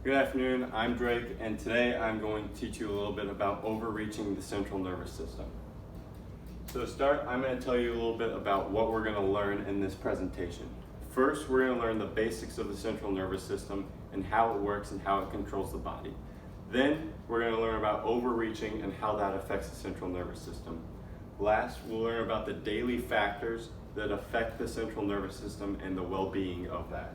Good afternoon, I'm Drake, and today I'm going to teach you a little bit about overreaching the central nervous system. So to start, I'm going to tell you a little bit about what we're going to learn in this presentation. First, we're going to learn the basics of the central nervous system and how it works and how it controls the body. Then, we're going to learn about overreaching and how that affects the central nervous system. Last, we'll learn about the daily factors that affect the central nervous system and the well-being of that.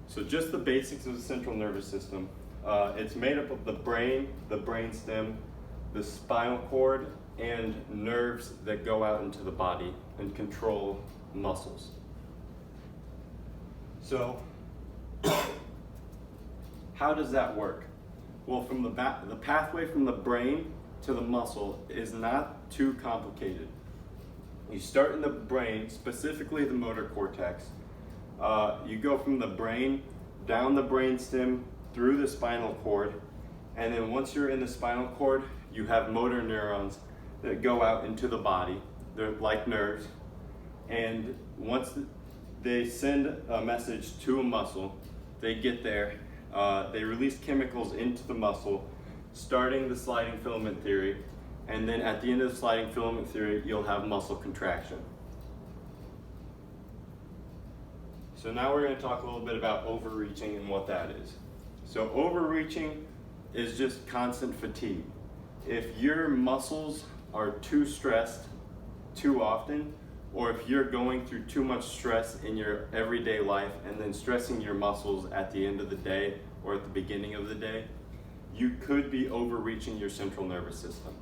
So just the basics of the central nervous system. It's made up of the brain, the brainstem, the spinal cord, and nerves that go out into the body and control muscles. So how does that work? Well, from the pathway from the brain to the muscle is not too complicated. You start in the brain, specifically the motor cortex. You go from the brain down the brainstem through the spinal cord, and then once you're in the spinal cord, you have motor neurons that go out into the body. They're like nerves, and once they send a message to a muscle, they get there, they release chemicals into the muscle, starting the sliding filament theory, and then at the end of the sliding filament theory, you'll have muscle contraction. So now we're going to talk a little bit about overreaching and what that is. So overreaching is just constant fatigue. If your muscles are too stressed too often, or if you're going through too much stress in your everyday life and then stressing your muscles at the end of the day or at the beginning of the day, you could be overreaching your central nervous system.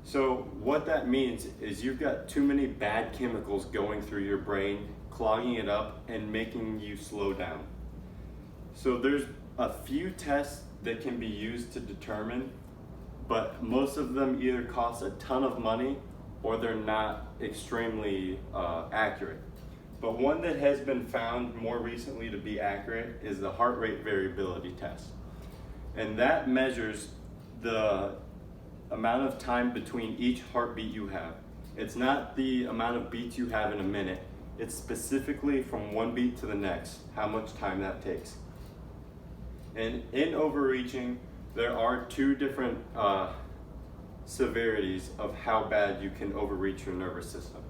So what that means is you've got too many bad chemicals going through your brain, clogging it up and making you slow down. So there's a few tests that can be used to determine, but most of them either cost a ton of money or they're not extremely accurate. But one that has been found more recently to be accurate is the heart rate variability test. And that measures the amount of time between each heartbeat you have. It's not the amount of beats you have in a minute. It's specifically from one beat to the next, how much time that takes. And in overreaching, there are two different severities of how bad you can overreach your nervous system.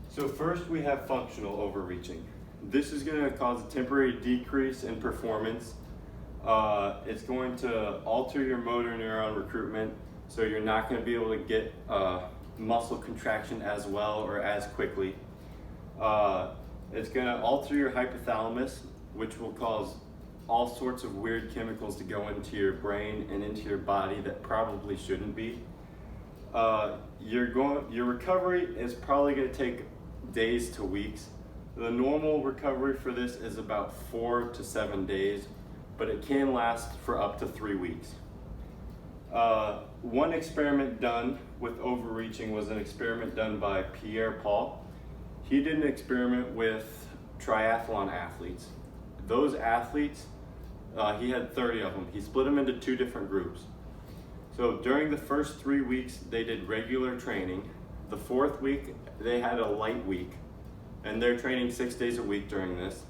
So first we have functional overreaching. This is going to cause a temporary decrease in performance. It's going to alter your motor neuron recruitment, so you're not going to be able to get muscle contraction as well or as quickly. It's going to alter your hypothalamus, which will cause all sorts of weird chemicals to go into your brain and into your body that probably shouldn't be. Your recovery is probably going to take days to weeks. The normal recovery for this is about 4 to 7 days, but it can last for up to 3 weeks. One experiment done with overreaching was an experiment done by Pierre Paul. He did an experiment with triathlon athletes. Those athletes, he had 30 of them. He split them into two different groups. So during the first 3 weeks, they did regular training. The fourth week, they had a light week, and they're training 6 days a week during this.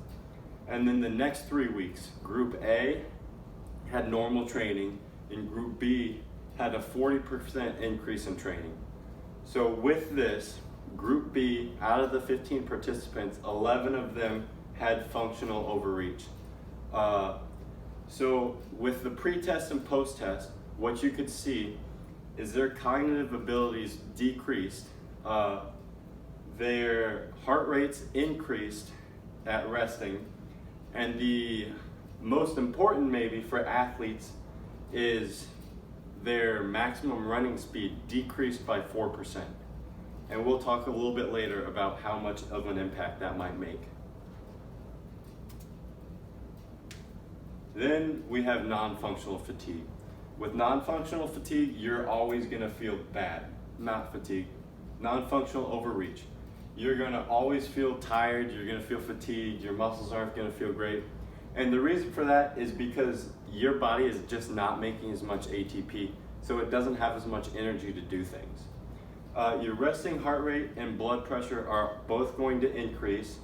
And then the next 3 weeks, Group A had normal training, and Group B had a 40% increase in training. So with this, Group B, out of the 15 participants, 11 of them had functional overreach. So with the pre-test and post-test, what you could see is their cognitive abilities decreased. Their heart rates increased at resting. And the most important maybe for athletes is their maximum running speed decreased by 4%. And we'll talk a little bit later about how much of an impact that might make. Then we have non-functional fatigue. With non-functional fatigue, you're always gonna feel bad. Not fatigue, non-functional overreach. You're gonna always feel tired, you're gonna feel fatigued, your muscles aren't gonna feel great. And the reason for that is because your body is just not making as much ATP, so it doesn't have as much energy to do things. Your resting heart rate and blood pressure are both going to increase.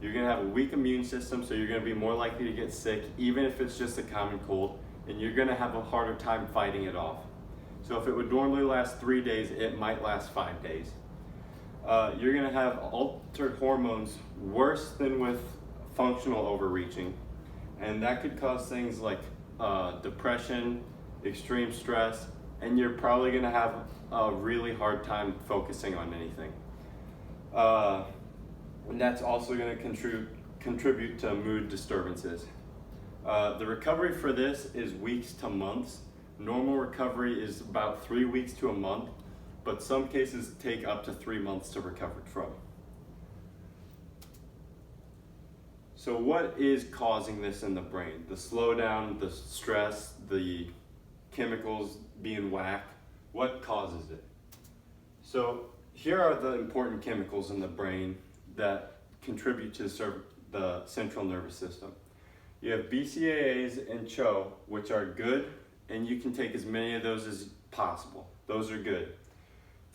You're gonna have a weak immune system, so you're gonna be more likely to get sick, even if it's just a common cold, and you're gonna have a harder time fighting it off. So if it would normally last 3 days, it might last 5 days. You're gonna have altered hormones worse than with functional overreaching, and that could cause things like depression, extreme stress, and you're probably gonna have a really hard time focusing on anything. And that's also gonna contribute to mood disturbances. The recovery for this is weeks to months. Normal recovery is about 3 weeks to a month, but some cases take up to 3 months to recover from. So what is causing this in the brain? The slowdown, the stress, the chemicals being whacked, what causes it? So here are the important chemicals in the brain that contribute to the central nervous system. You have BCAAs and CHO, which are good, and you can take as many of those as possible. Those are good.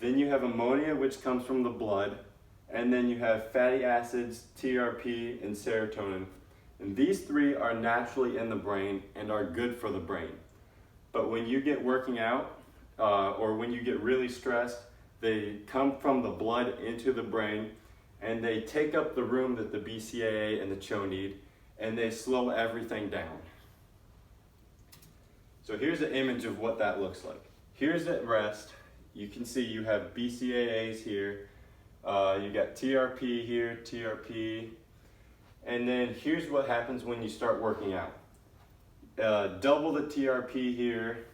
Then you have ammonia, which comes from the blood, and then you have fatty acids, TRP, and serotonin. And these three are naturally in the brain and are good for the brain. But when you get working out, or when you get really stressed, they come from the blood into the brain, and they take up the room that the BCAA and the CHO need, and they slow everything down. So here's an image of what that looks like. Here's at rest. You can see you have BCAAs here. You got TRP here, TRP. And then here's what happens when you start working out. Double the TRP here.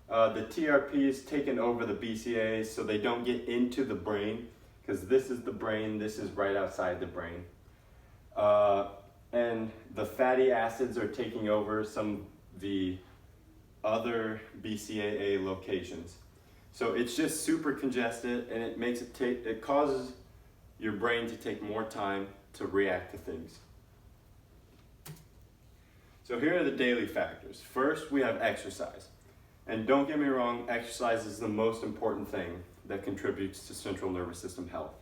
The TRP is taken over the BCAAs so they don't get into the brain, because this is the brain, this is right outside the brain. And the fatty acids are taking over some of the other BCAA locations. So it's just super congested, and it causes your brain to take more time to react to things. So here are the daily factors. First, we have exercise. And don't get me wrong, exercise is the most important thing that contributes to central nervous system health.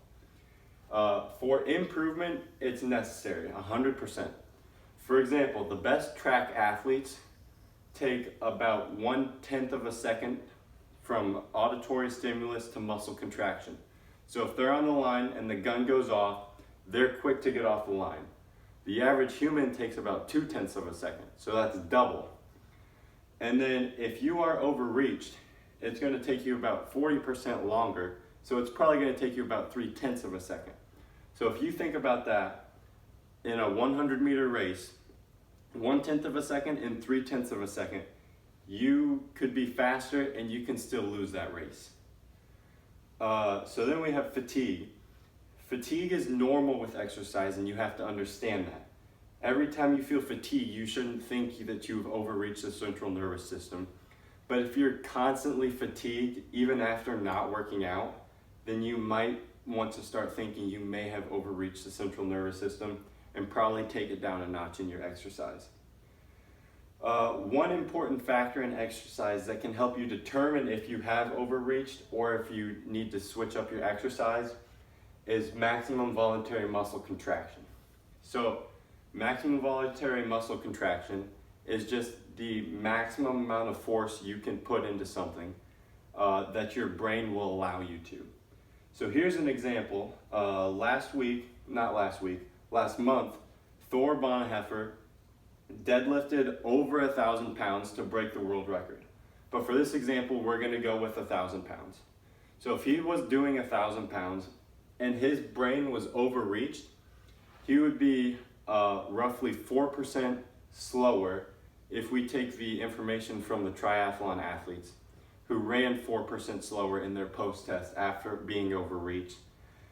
For improvement, it's necessary, 100%. For example, the best track athletes take about 1/10 of a second from auditory stimulus to muscle contraction. So if they're on the line and the gun goes off, they're quick to get off the line. The average human takes about 2/10 of a second, so that's double. And then if you are overreached, it's going to take you about 40% longer, so it's probably going to take you about 3/10 of a second. So if you think about that, in a 100-meter race, 1/10 of a second and 3/10 of a second, you could be faster and you can still lose that race. So then we have fatigue. Fatigue is normal with exercise, and you have to understand that. Every time you feel fatigue, you shouldn't think that you've overreached the central nervous system. But if you're constantly fatigued, even after not working out, then you might want to start thinking you may have overreached the central nervous system, and probably take it down a notch in your exercise. One important factor in exercise that can help you determine if you have overreached or if you need to switch up your exercise is maximum voluntary muscle contraction. So maximum voluntary muscle contraction is just the maximum amount of force you can put into something that your brain will allow you to. So here's an example. Last month, Thor Bonhoeffer deadlifted over 1,000 pounds to break the world record. But for this example, we're going to go with 1,000 pounds. So if he was doing 1,000 pounds and his brain was overreached, he would be roughly 4% slower if we take the information from the triathlon athletes who ran 4% slower in their post-test after being overreached.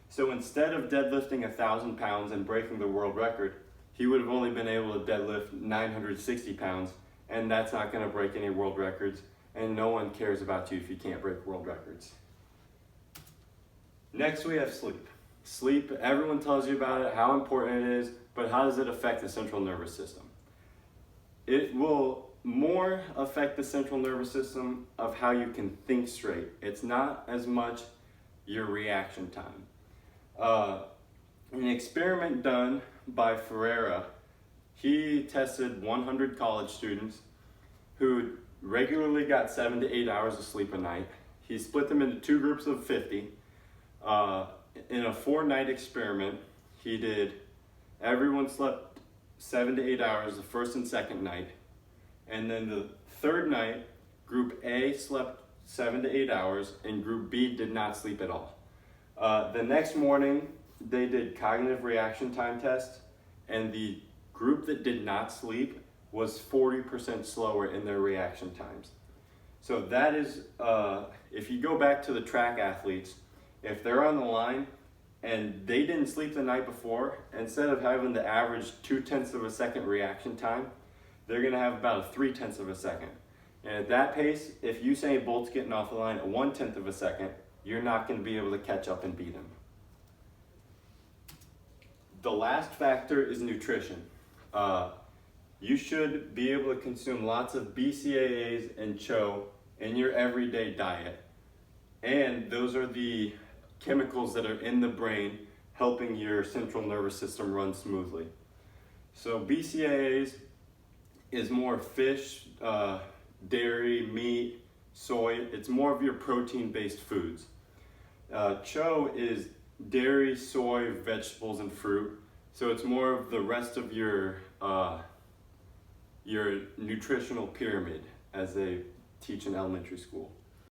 So instead of deadlifting 1,000 pounds and breaking the world record, he would have only been able to deadlift 960 pounds, and that's not going to break any world records, and no one cares about you if you can't break world records. Next, we have sleep. Sleep, everyone tells you about it, how important it is, but how does it affect the central nervous system? It will more affect the central nervous system of how you can think straight. It's not as much your reaction time. An experiment done by Ferreira. He tested 100 college students who regularly got 7 to 8 hours of sleep a night. He split them into two groups of 50. In a 4-night experiment, he did, everyone slept 7 to 8 hours the first and second night. And then the third night, group A slept 7 to 8 hours and group B did not sleep at all. The next morning, they did cognitive reaction time tests, and the group that did not sleep was 40% slower in their reaction times. So that is, if you go back to the track athletes, if they're on the line and they didn't sleep the night before, instead of having the average 0.2 of a second reaction time, they're gonna have about a 0.3 of a second. And at that pace, if Usain Bolt's getting off the line at 1/10 of a second, you're not gonna be able to catch up and beat him. The last factor is nutrition. You should be able to consume lots of BCAAs and CHO in your everyday diet. And those are the chemicals that are in the brain helping your central nervous system run smoothly. So BCAAs is more fish, dairy, meat, soy. It's more of your protein-based foods. CHO is dairy, soy, vegetables, and fruit. So it's more of the rest of your nutritional pyramid, as they teach in elementary school.